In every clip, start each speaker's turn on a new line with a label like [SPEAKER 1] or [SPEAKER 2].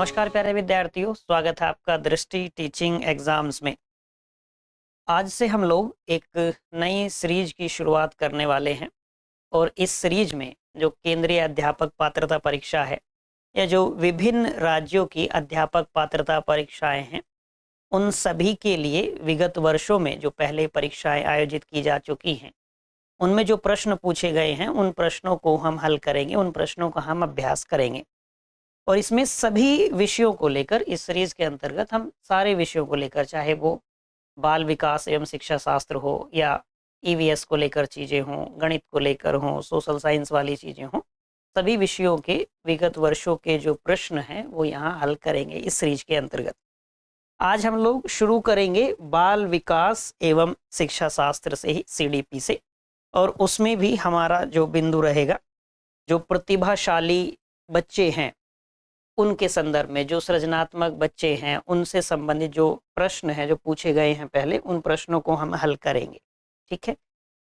[SPEAKER 1] नमस्कार प्यारे विद्यार्थियों, स्वागत है आपका दृष्टि टीचिंग एग्जाम्स में। आज से हम लोग एक नई सीरीज की शुरुआत करने वाले हैं और इस सीरीज में जो केंद्रीय अध्यापक पात्रता परीक्षा है या जो विभिन्न राज्यों की अध्यापक पात्रता परीक्षाएं हैं, उन सभी के लिए विगत वर्षों में जो पहले परीक्षाएं आयोजित की जा चुकी हैं, उनमें जो प्रश्न पूछे गए हैं उन प्रश्नों को हम हल करेंगे, उन प्रश्नों का हम अभ्यास करेंगे। और इसमें सभी विषयों को लेकर, इस सीरीज के अंतर्गत हम सारे विषयों को लेकर, चाहे वो बाल विकास एवं शिक्षा शास्त्र हो या ईवीएस को लेकर चीज़ें हों, गणित को लेकर हों, सोशल साइंस वाली चीज़ें हों, सभी विषयों के विगत वर्षों के जो प्रश्न हैं वो यहाँ हल करेंगे इस सीरीज के अंतर्गत। आज हम लोग शुरू करेंगे बाल विकास एवं शिक्षा शास्त्र से ही, सीडीपी से, और उसमें भी हमारा जो बिंदु रहेगा, जो प्रतिभाशाली बच्चे हैं उनके संदर्भ में, जो सृजनात्मक बच्चे हैं उनसे संबंधित जो प्रश्न हैं जो पूछे गए हैं पहले, उन प्रश्नों को हम हल करेंगे। ठीक है,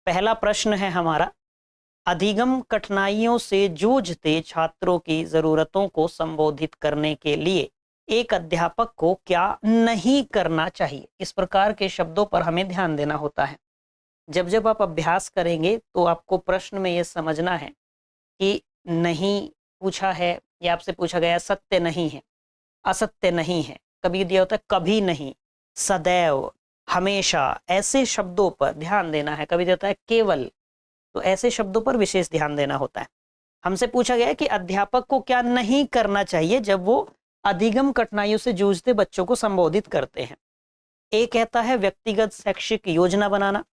[SPEAKER 1] पहला प्रश्न है हमारा, अधिगम कठिनाइयों से जूझते छात्रों की जरूरतों को संबोधित करने के लिए एक अध्यापक को क्या नहीं करना चाहिए। इस प्रकार के शब्दों पर हमें ध्यान देना होता है। जब जब आप अभ्यास करेंगे तो आपको प्रश्न में यह समझना है कि नहीं पूछा है या आपसे पूछा गया सत्य नहीं है, असत्य नहीं है, कभी दिया होता है कभी नहीं, सदैव, हमेशा, ऐसे शब्दों पर ध्यान देना है। कभी देता है केवल, तो ऐसे शब्दों पर विशेष ध्यान देना होता है। हमसे पूछा गया है कि अध्यापक को क्या नहीं करना चाहिए जब वो अधिगम कठिनाइयों से जूझते बच्चों को संबोधित करते हैं। ए कहता है व्यक्तिगत शैक्षिक योजना बनाना,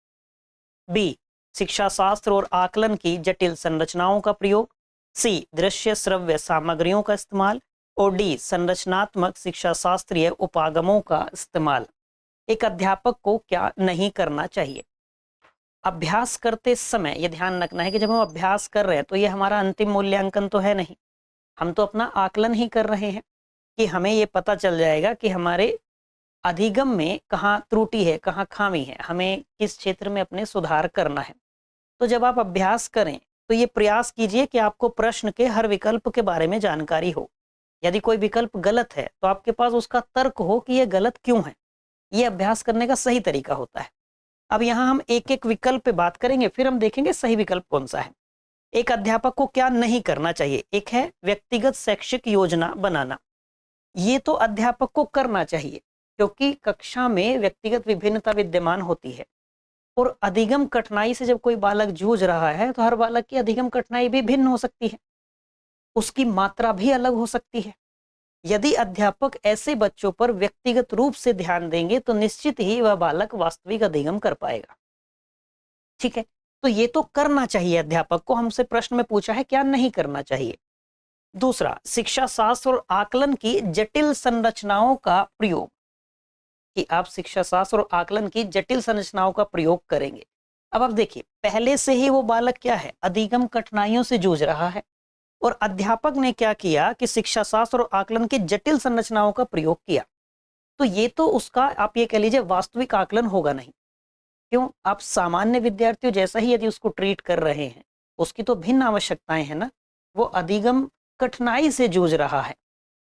[SPEAKER 1] बी शिक्षा शास्त्र और आकलन की जटिल संरचनाओं का प्रयोग, सी दृश्य श्रव्य सामग्रियों का इस्तेमाल, और डी संरचनात्मक शिक्षा शास्त्रीय उपागमों का इस्तेमाल। एक अध्यापक को क्या नहीं करना चाहिए। अभ्यास करते समय यह ध्यान रखना है कि जब हम अभ्यास कर रहे हैं तो यह हमारा अंतिम मूल्यांकन तो है नहीं, हम तो अपना आकलन ही कर रहे हैं कि हमें यह पता चल जाएगा कि हमारे अधिगम में कहाँ त्रुटि है, कहाँ खामी है, हमें किस क्षेत्र में अपने सुधार करना है। तो जब आप अभ्यास करें तो ये प्रयास कीजिए कि आपको प्रश्न के हर विकल्प के बारे में जानकारी हो। यदि कोई विकल्प गलत है तो आपके पास उसका तर्क हो कि यह गलत क्यों है। यह अभ्यास करने का सही तरीका होता है। अब यहाँ हम एक एक विकल्प पे बात करेंगे, फिर हम देखेंगे सही विकल्प कौन सा है। एक अध्यापक को क्या नहीं करना चाहिए। एक है व्यक्तिगत शैक्षिक योजना बनाना। ये तो अध्यापक को करना चाहिए क्योंकि कक्षा में व्यक्तिगत विभिन्नता विद्यमान होती है और अधिगम कठिनाई से जब कोई बालक जूझ रहा है तो हर बालक की अधिगम कठिनाई भी भिन्न हो सकती है, उसकी मात्रा भी अलग हो सकती है। यदि अध्यापक ऐसे बच्चों पर व्यक्तिगत रूप से ध्यान देंगे तो निश्चित ही वह बालक वास्तविक अधिगम कर पाएगा। ठीक है, तो ये तो करना चाहिए अध्यापक को। हमसे प्रश्न में पूछा है क्या नहीं करना चाहिए। दूसरा, शिक्षा शास्त्र और आकलन की जटिल संरचनाओं का प्रयोग, कि आप शिक्षा शास्त्र और आकलन की जटिल संरचनाओं का प्रयोग करेंगे। अब आप देखिए, पहले से ही वो बालक क्या है, अधिगम कठिनाइयों से जूझ रहा है और अध्यापक ने क्या किया कि शिक्षा शास्त्र और आकलन की जटिल संरचनाओं का प्रयोग किया। तो ये तो उसका आप ये कह लीजिए वास्तविक आकलन होगा नहीं। क्यों? आप सामान्य विद्यार्थियों जैसा ही यदि उसको ट्रीट कर रहे हैं, उसकी तो भिन्न आवश्यकताएं हैं ना। वो अधिगम कठिनाई से जूझ रहा है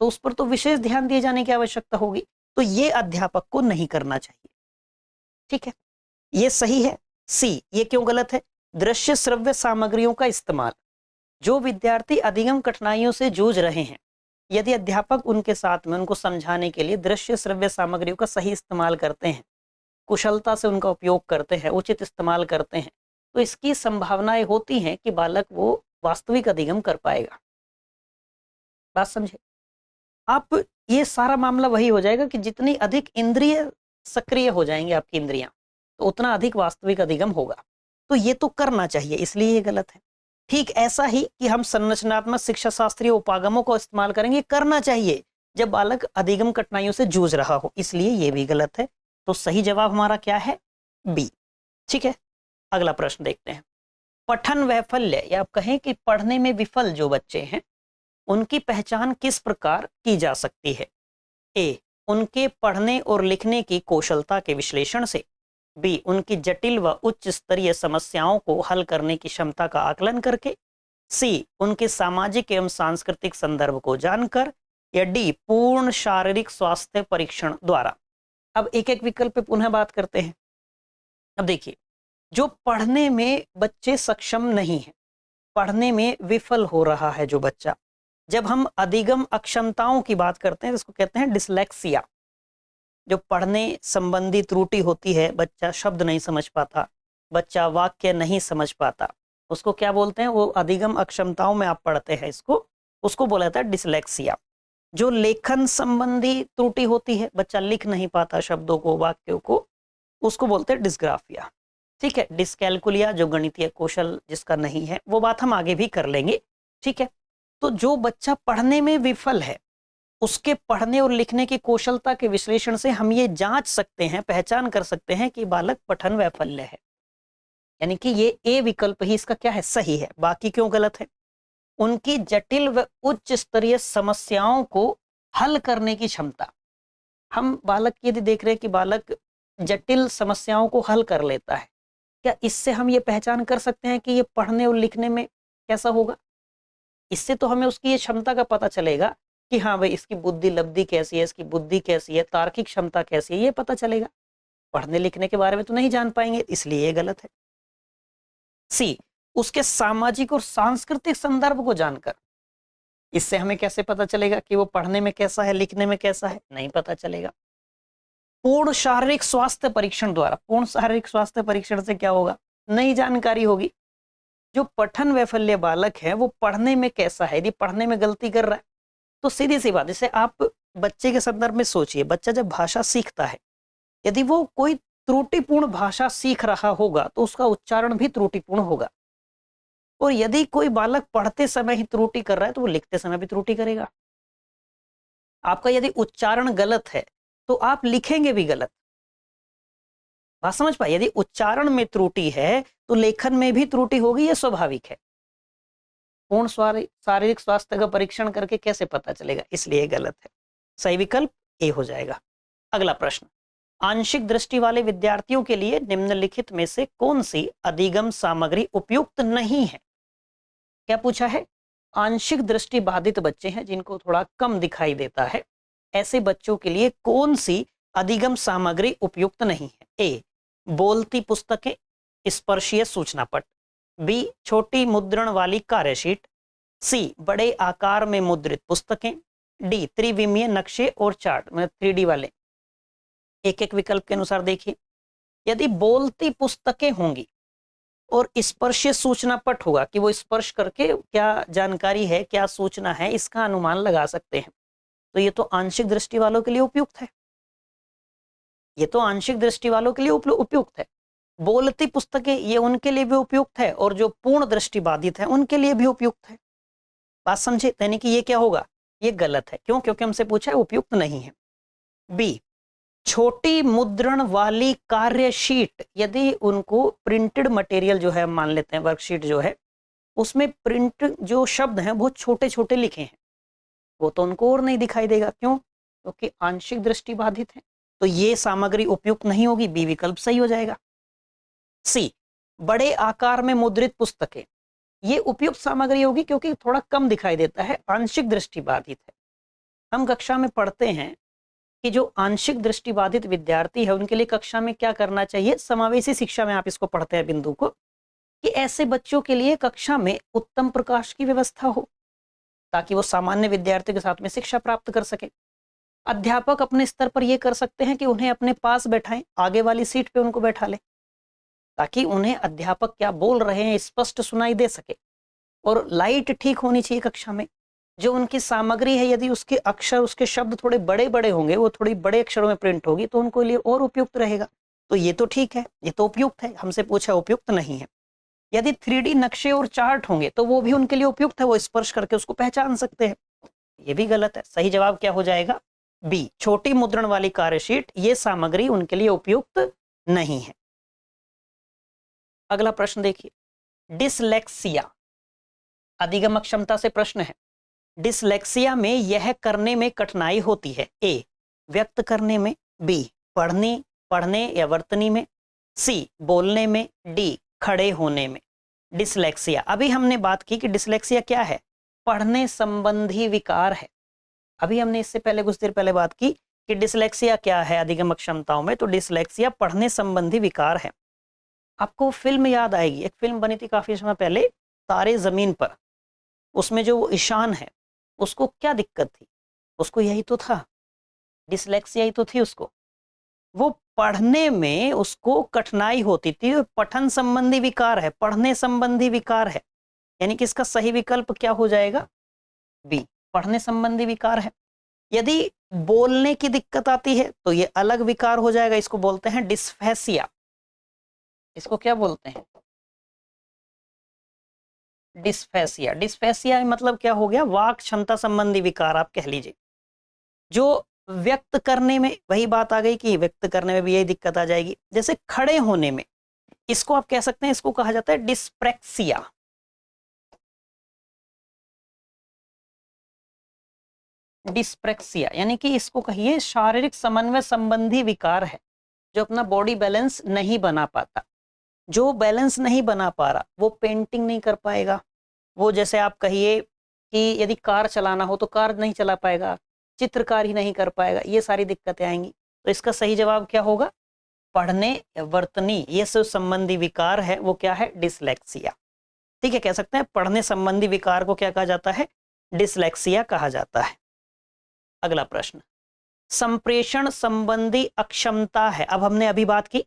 [SPEAKER 1] तो उस पर तो विशेष ध्यान दिए जाने की आवश्यकता होगी। तो ये अध्यापक को नहीं करना चाहिए। ठीक है, ये सही है। सी, ये क्यों गलत है। दृश्य श्रव्य सामग्रियों का इस्तेमाल। जो विद्यार्थी अधिगम कठिनाइयों से जूझ रहे हैं, यदि अध्यापक उनके साथ में उनको समझाने के लिए दृश्य श्रव्य सामग्रियों का सही इस्तेमाल करते हैं, कुशलता से उनका उपयोग करते हैं, उचित इस्तेमाल करते हैं, तो इसकी संभावनाएं होती हैं कि बालक वो वास्तविक अधिगम कर पाएगा। बात समझे आप। ये सारा मामला वही हो जाएगा कि जितनी अधिक इंद्रिय सक्रिय हो जाएंगे आपकी इंद्रियां, तो उतना अधिक वास्तविक अधिगम होगा। तो ये तो करना चाहिए, इसलिए ये गलत है। ठीक ऐसा ही कि हम संरचनात्मक शिक्षा शास्त्रीय उपागमों को इस्तेमाल करेंगे, करना चाहिए जब बालक अधिगम कठिनाइयों से जूझ रहा हो, इसलिए ये भी गलत है। तो सही जवाब हमारा क्या है, बी। ठीक है, अगला प्रश्न देखते हैं। पठन वैफल्य, या आप कहें कि पढ़ने में विफल जो बच्चे हैं उनकी पहचान किस प्रकार की जा सकती है। ए, उनके पढ़ने और लिखने की कौशलता के विश्लेषण से, बी, उनकी जटिल व उच्च स्तरीय समस्याओं को हल करने की क्षमता का आकलन करके, सी, उनके सामाजिक एवं सांस्कृतिक संदर्भ को जानकर, या डी पूर्ण शारीरिक स्वास्थ्य परीक्षण द्वारा। अब एक एक विकल्प पे पुनः बात करते हैं। अब देखिए, जो पढ़ने में बच्चे सक्षम नहीं है, पढ़ने में विफल हो रहा है जो बच्चा, जब हम अधिगम अक्षमताओं की बात करते हैं इसको कहते हैं डिसलेक्सिया। जो पढ़ने संबंधी त्रुटि होती है, बच्चा शब्द नहीं समझ पाता, बच्चा वाक्य नहीं समझ पाता, उसको क्या बोलते हैं? वो अधिगम अक्षमताओं में आप पढ़ते हैं इसको, उसको बोला जाता है डिसलेक्सिया। जो लेखन संबंधी त्रुटि होती है, बच्चा लिख नहीं पाता शब्दों को, वाक्यों को, उसको बोलते हैं डिस्ग्राफिया। ठीक है, डिस्कैलकुलिया जो गणितीय कौशल जिसका नहीं है, वो बात हम आगे भी कर लेंगे। ठीक है, तो जो बच्चा पढ़ने में विफल है, उसके पढ़ने और लिखने की कौशलता के विश्लेषण से हम ये जांच सकते हैं, पहचान कर सकते हैं कि बालक पठन वैफल्य है। यानी कि ये ए विकल्प ही इसका क्या है? सही है। बाकी क्यों गलत है? उनकी जटिल व उच्च स्तरीय समस्याओं को हल करने की क्षमता। हम बालक की यदि देख रहे हैं कि बालक जटिल समस्याओं को हल कर लेता है, क्या इससे हम ये पहचान कर सकते हैं कि ये पढ़ने और लिखने में कैसा होगा? इससे तो हमें उसकी ये क्षमता का पता चलेगा कि हाँ भाई, इसकी बुद्धि लब्धि कैसी है, इसकी बुद्धि कैसी है, तार्किक क्षमता कैसी है, ये पता चलेगा। पढ़ने लिखने के बारे में तो नहीं जान पाएंगे, इसलिए ये गलत है। सी, उसके सामाजिक और सांस्कृतिक संदर्भ को जानकर, इससे हमें कैसे पता चलेगा कि वो पढ़ने में कैसा है, लिखने में कैसा है? नहीं पता चलेगा। पूर्ण शारीरिक स्वास्थ्य परीक्षण द्वारा, पूर्ण शारीरिक स्वास्थ्य परीक्षण से क्या होगा? नई जानकारी होगी। जो पठन वैफल्य बालक है वो पढ़ने में कैसा है, यदि पढ़ने में गलती कर रहा है तो सीधी सी बात, जैसे आप बच्चे के संदर्भ में सोचिए, बच्चा जब भाषा सीखता है, यदि वो कोई त्रुटिपूर्ण भाषा सीख रहा होगा तो उसका उच्चारण भी त्रुटिपूर्ण होगा, और यदि कोई बालक पढ़ते समय ही त्रुटि कर रहा है तो वो लिखते समय भी त्रुटि करेगा। आपका यदि उच्चारण गलत है तो आप लिखेंगे भी गलत। बात समझ पाए? यदि उच्चारण में त्रुटि है तो लेखन में भी त्रुटि होगी, यह स्वाभाविक है। पूर्ण शारीरिक स्वास्थ्य का परीक्षण करके कैसे पता चलेगा? इसलिए गलत है। सही विकल्प ए हो जाएगा। अगला प्रश्न, आंशिक दृष्टि वाले विद्यार्थियों के लिए निम्नलिखित में से कौन सी अधिगम सामग्री उपयुक्त नहीं है? क्या पूछा है? आंशिक दृष्टि बाधित बच्चे हैं जिनको थोड़ा कम दिखाई देता है, ऐसे बच्चों के लिए कौन सी अधिगम सामग्री उपयुक्त नहीं है? ए, बोलती पुस्तकें, स्पर्शीय सूचना पट, बी, छोटी मुद्रण वाली कार्यशीट, सी, बड़े आकार में मुद्रित पुस्तकें, डी, त्रिविमीय नक्शे और चार्ट, मतलब 3D वाले। एक एक विकल्प के अनुसार देखिए। यदि बोलती पुस्तकें होंगी और स्पर्शीय सूचना पट होगा कि वो स्पर्श करके क्या जानकारी है, क्या सूचना है, इसका अनुमान लगा सकते हैं, तो ये तो आंशिक दृष्टि वालों के लिए उपयुक्त है। ये तो आंशिक दृष्टि वालों के लिए उपयुक्त है। बोलती पुस्तकें ये उनके लिए भी उपयुक्त है, और जो पूर्ण दृष्टि बाधित है उनके लिए भी उपयुक्त है। बात समझे? यानी कि ये क्या होगा? ये गलत है। क्यों? क्योंकि हमसे पूछा है उपयुक्त नहीं है। बी, छोटी मुद्रण वाली कार्यशीट, यदि उनको प्रिंटेड मटेरियल जो है, मान लेते हैं वर्कशीट जो है, उसमें प्रिंट जो शब्द हैं बहुत छोटे छोटे लिखे हैं, वो तो उनको और नहीं दिखाई देगा। क्यों? क्योंकि आंशिक दृष्टि बाधित है। तो ये सामग्री उपयुक्त नहीं होगी, बी विकल्प सही हो जाएगा। सी, बड़े आकार में मुद्रित पुस्तकें, ये उपयुक्त सामग्री होगी क्योंकि थोड़ा कम दिखाई देता है, आंशिक दृष्टि बाधित है। हम कक्षा में पढ़ते हैं कि जो आंशिक दृष्टि बाधित विद्यार्थी है उनके लिए कक्षा में क्या करना चाहिए? समावेशी शिक्षा में आप इसको पढ़ते हैं बिंदु को, कि ऐसे बच्चों के लिए कक्षा में उत्तम प्रकाश की व्यवस्था हो ताकि वो सामान्य विद्यार्थियों के साथ में शिक्षा प्राप्त कर सके। अध्यापक अपने स्तर पर यह कर सकते हैं कि उन्हें अपने पास बैठाएं, आगे वाली सीट पे उनको बैठा लें, ताकि उन्हें अध्यापक क्या बोल रहे हैं स्पष्ट सुनाई दे सके। और लाइट ठीक होनी चाहिए कक्षा में। जो उनकी सामग्री है, यदि उसके अक्षर, उसके शब्द थोड़े बड़े बड़े होंगे, वो थोड़ी बड़े अक्षरों में प्रिंट होगी, तो उनको लिए और उपयुक्त रहेगा। तो ये तो ठीक है, ये तो उपयुक्त है। हमसे पूछा उपयुक्त नहीं है। यदि 3D नक्शे और चार्ट होंगे तो वो भी उनके लिए उपयुक्त है, वो स्पर्श करके उसको पहचान सकते हैं। ये भी गलत है। सही जवाब क्या हो जाएगा? बी, छोटी मुद्रण वाली कार्यशीट, ये सामग्री उनके लिए उपयुक्त नहीं है। अगला प्रश्न देखिए, डिसलेक्सिया, अधिगम अक्षमता से प्रश्न है। डिसलेक्सिया में यह करने में कठिनाई होती है। ए, व्यक्त करने में, बी, पढ़ने या वर्तनी में, सी, बोलने में, डी, खड़े होने में। डिसलेक्सिया, अभी हमने बात की कि डिसलेक्सिया क्या है? पढ़ने संबंधी विकार है। अभी हमने इससे पहले कुछ देर पहले बात की कि डिसलेक्सिया क्या है अधिगम अक्षमताओं में, तो डिसलेक्सिया पढ़ने संबंधी विकार है। आपको फिल्म याद आएगी, एक फिल्म बनी थी काफी समय पहले, तारे जमीन पर। उसमें जो वो ईशान है उसको क्या दिक्कत थी? उसको यही तो था, डिसलेक्सिया ही तो थी उसको। वो पढ़ने में उसको कठिनाई होती थी, पठन संबंधी विकार है, पढ़ने संबंधी विकार है, यानी कि इसका सही विकल्प क्या हो जाएगा? बी, पढ़ने संबंधी विकार है। यदि बोलने की दिक्कत आती है तो ये अलग विकार हो जाएगा, इसको बोलते हैं डिस्फेसिया। इसको क्या बोलते हैं? डिस्फेसिया। डिस्फेसिया मतलब क्या हो गया? वाक क्षमता संबंधी विकार आप कह लीजिए। जो व्यक्त करने में, वही बात आ गई कि व्यक्त करने में भी यही दिक्कत आ जाएगी। जैसे खड़े होने में, इसको आप कह सकते हैं, इसको कहा जाता है डिस्प्रेक्सिया। डिस्प्रेक्सिया यानी कि इसको कहिए शारीरिक समन्वय संबंधी विकार है, जो अपना बॉडी बैलेंस नहीं बना पाता। जो बैलेंस नहीं बना पा रहा वो पेंटिंग नहीं कर पाएगा। वो जैसे आप कहिए कि यदि कार चलाना हो तो कार नहीं चला पाएगा, चित्रकारी नहीं कर पाएगा, ये सारी दिक्कतें आएंगी। तो इसका सही जवाब क्या होगा? पढ़ने या वर्तनी ये सब संबंधी विकार है, वो क्या है? डिसलेक्सिया। ठीक है, कह सकते हैं पढ़ने संबंधी विकार को क्या कहा जाता है? डिसलेक्सिया कहा जाता है। अगला प्रश्न, संप्रेषण संबंधी अक्षमता है। अब हमने अभी बात की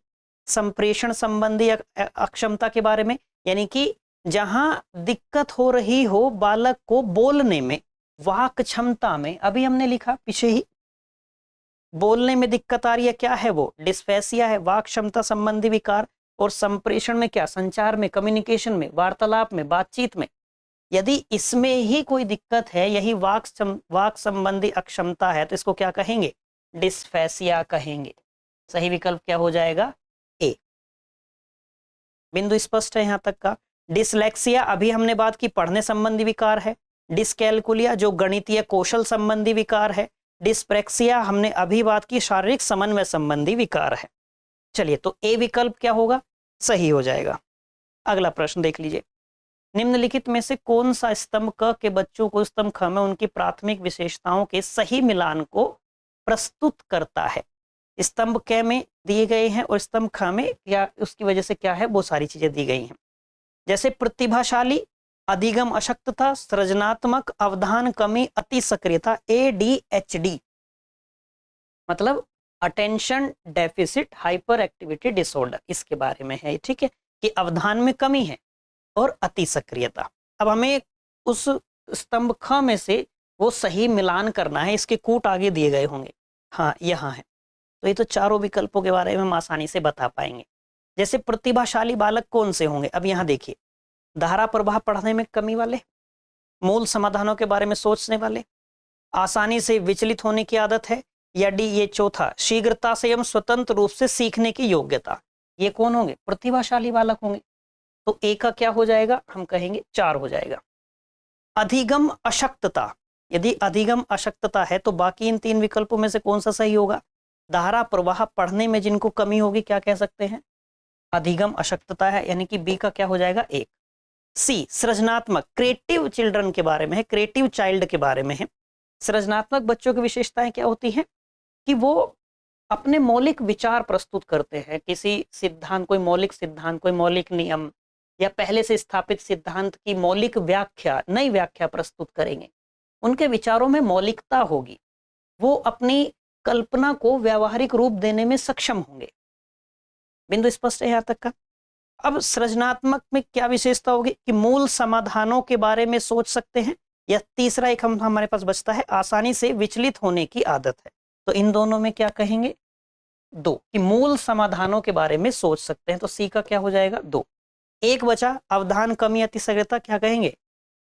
[SPEAKER 1] संप्रेषण संबंधी अक्षमता के बारे में, यानी कि जहां दिक्कत हो रही हो बालक को बोलने में, वाक क्षमता में। अभी हमने लिखा पीछे ही, बोलने में दिक्कत आ रही है, क्या है वो? डिस्फेसिया है, वाक क्षमता संबंधी विकार। और संप्रेषण में क्या? संचार में, कम्युनिकेशन में, वार्तालाप में, बातचीत में। यदि इसमें ही कोई दिक्कत है, यही वाक संबंधी अक्षमता है, तो इसको क्या कहेंगे? डिस्फेसिया कहेंगे। सही विकल्प क्या हो जाएगा? ए। बिंदु स्पष्ट है यहां तक का? डिसलेक्सिया अभी हमने बात की पढ़ने संबंधी विकार है। डिस्कैलकुलिया जो गणितीय कौशल संबंधी विकार है। डिस्प्रेक्सिया हमने अभी बात की शारीरिक समन्वय संबंधी विकार है। चलिए, तो ए विकल्प क्या होगा? सही हो जाएगा। अगला प्रश्न देख लीजिए, निम्नलिखित में से कौन सा स्तंभ क के बच्चों को स्तंभ ख में उनकी प्राथमिक विशेषताओं के सही मिलान को प्रस्तुत करता है? स्तंभ क में दिए गए हैं और स्तंभ ख में या उसकी वजह से क्या है, वो सारी चीजें दी गई हैं। जैसे प्रतिभाशाली, अधिगम अशक्तता, सृजनात्मक, अवधान कमी, अति सक्रियता, ADHD मतलब attention deficit hyper activity disorder, इसके बारे में है। ठीक है, कि अवधान में कमी है और अति सक्रियता। अब हमें उस स्तंभ ख में से वो सही मिलान करना है, इसके कूट आगे दिए गए होंगे। हाँ, यहाँ है। तो ये तो चारों विकल्पों के बारे में हम आसानी से बता पाएंगे। जैसे प्रतिभाशाली बालक कौन से होंगे? अब यहाँ देखिए, धारा प्रवाह पढ़ने में कमी वाले, मूल समाधानों के बारे में सोचने वाले, आसानी से विचलित होने की आदत है, या डी ये चौथा, शीघ्रता से एवं स्वतंत्र रूप से सीखने की योग्यता। ये कौन होंगे? प्रतिभाशाली बालक होंगे। तो ए का क्या हो जाएगा? हम कहेंगे 4 हो जाएगा। अधिगम अशक्तता, यदि अधिगम अशक्तता है तो बाकी इन 3 विकल्पों में से कौन सा सही होगा? धारा प्रवाह पढ़ने में जिनको कमी होगी, क्या कह सकते हैं? अधिगम अशक्तता है, यानी कि बी का क्या हो जाएगा? 1। सी सृजनात्मक, क्रिएटिव चिल्ड्रन के बारे में है, क्रिएटिव चाइल्ड के बारे में है। सृजनात्मक बच्चों की विशेषताएं क्या होती हैं? कि वो अपने मौलिक विचार प्रस्तुत करते हैं, किसी सिद्धांत, कोई मौलिक सिद्धांत, कोई मौलिक नियम या पहले से स्थापित सिद्धांत की मौलिक व्याख्या, नई व्याख्या प्रस्तुत करेंगे। उनके विचारों में मौलिकता होगी, वो अपनी कल्पना को व्यावहारिक रूप देने में सक्षम होंगे। बिंदु स्पष्ट है यहां तक का? अब सृजनात्मक में क्या विशेषता होगी? कि मूल समाधानों के बारे में सोच सकते हैं, या तीसरा एक हमारे पास बचता है, आसानी से विचलित होने की आदत है। तो इन दोनों में क्या कहेंगे? 2, कि मूल समाधानों के बारे में सोच सकते हैं, तो सी का क्या हो जाएगा? 2। एक बचा, अवधान कमी अति सक्रियता, क्या कहेंगे?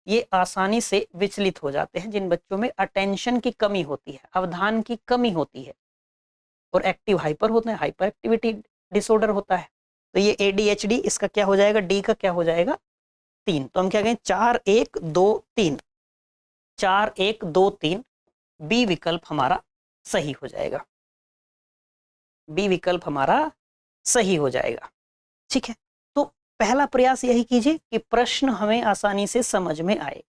[SPEAKER 1] ये आसानी से विचलित हो जाते हैं जिन बच्चों में अटेंशन की कमी होती है, अवधान की कमी होती है, और एक्टिव हाइपर होते हैं, हाइपर एक्टिविटी डिसऑर्डर होता है। तो ये ADHD, इसका क्या हो जाएगा? डी का क्या हो जाएगा? 3। तो हम क्या कहें? 4 1 2 3, 4 1 2 3, बी विकल्प हमारा सही हो जाएगा। बी विकल्प हमारा सही हो जाएगा। ठीक है, तो पहला प्रयास यही कीजिए कि प्रश्न हमें आसानी से समझ में आए।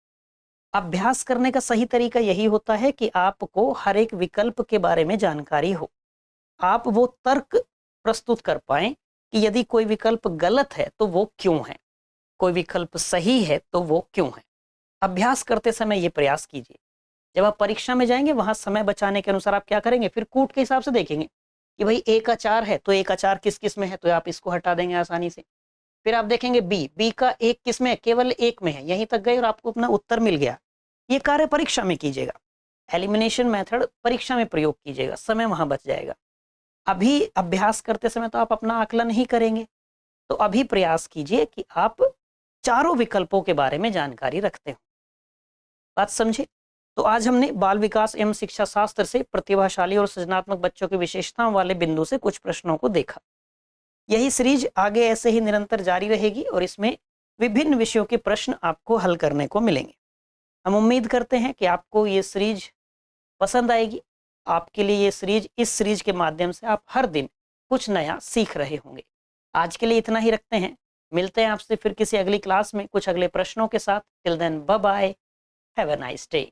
[SPEAKER 1] अभ्यास करने का सही तरीका यही होता है कि आपको हर एक विकल्प के बारे में जानकारी हो, आप वो तर्क प्रस्तुत कर पाएं कि यदि कोई विकल्प गलत है तो वो क्यों है, कोई विकल्प सही है तो वो क्यों है। अभ्यास करते समय ये प्रयास कीजिए। जब आप परीक्षा में जाएंगे वहां समय बचाने के अनुसार आप क्या करेंगे, फिर कूट के हिसाब से देखेंगे कि भाई ए का 4 है तो ए का 4 किस किस में है, तो आप इसको हटा देंगे आसानी से। फिर आप देखेंगे बी का एक किस में है, केवल एक में है, यहीं तक गए और आपको अपना उत्तर मिल गया। ये कार्य परीक्षा में कीजिएगा, एलिमिनेशन मेथड परीक्षा में प्रयोग कीजिएगा, समय वहां बच जाएगा। अभी अभ्यास करते समय तो आप अपना आकलन ही करेंगे, तो अभी प्रयास कीजिए कि आप चारों विकल्पों के बारे में जानकारी रखते हो। बात समझे? तो आज हमने बाल विकास एवं शिक्षा शास्त्र से प्रतिभाशाली और सृजनात्मक बच्चों की विशेषताओं वाले बिंदु से कुछ प्रश्नों को देखा। यही सीरीज आगे ऐसे ही निरंतर जारी रहेगी और इसमें विभिन्न विषयों के प्रश्न आपको हल करने को मिलेंगे। हम उम्मीद करते हैं कि आपको ये सीरीज पसंद आएगी। आपके लिए ये सीरीज, इस सीरीज के माध्यम से आप हर दिन कुछ नया सीख रहे होंगे। आज के लिए इतना ही रखते हैं, मिलते हैं आपसे फिर किसी अगली क्लास में कुछ अगले प्रश्नों के साथ। Till then bye bye, have a nice day.